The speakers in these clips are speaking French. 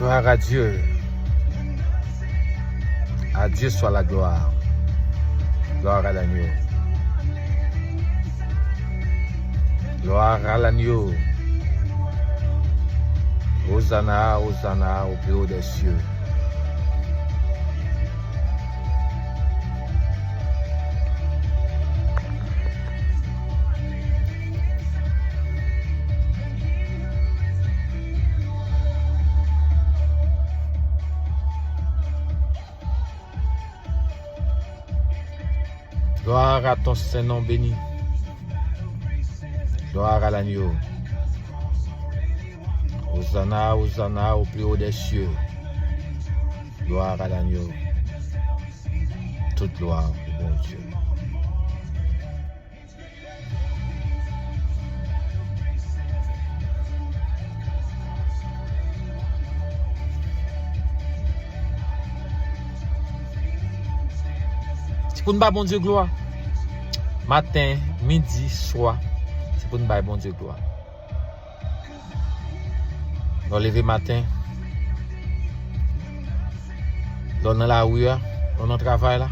Gloire à Dieu. À Dieu soit la gloire. Gloire à l'agneau. Gloire à l'agneau. Hosanna, Hosanna au plus haut des cieux. Gloire à ton Saint-Nom béni. Gloire à l'agneau. Hosanna, Hosanna au plus haut des cieux. Gloire à l'agneau. Toute gloire au bon Dieu. C'est pour nous battre bon Dieu gloire. Matin, midi, soir. C'est pour nous battre bon Dieu gloire. Nous lever matin. Dans la rue, dans notre travail là.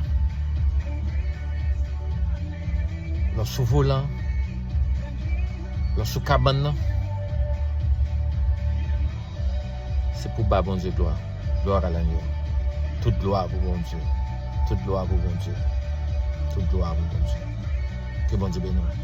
Dans sous volant. Dans sous cabane. C'est pour battre bon Dieu gloire. Gloire à l'agneau. Toute gloire pour bon Dieu. Toute gloire pour bon Dieu. Toute gloire pour bon Dieu. Que bon Dieu bénisse.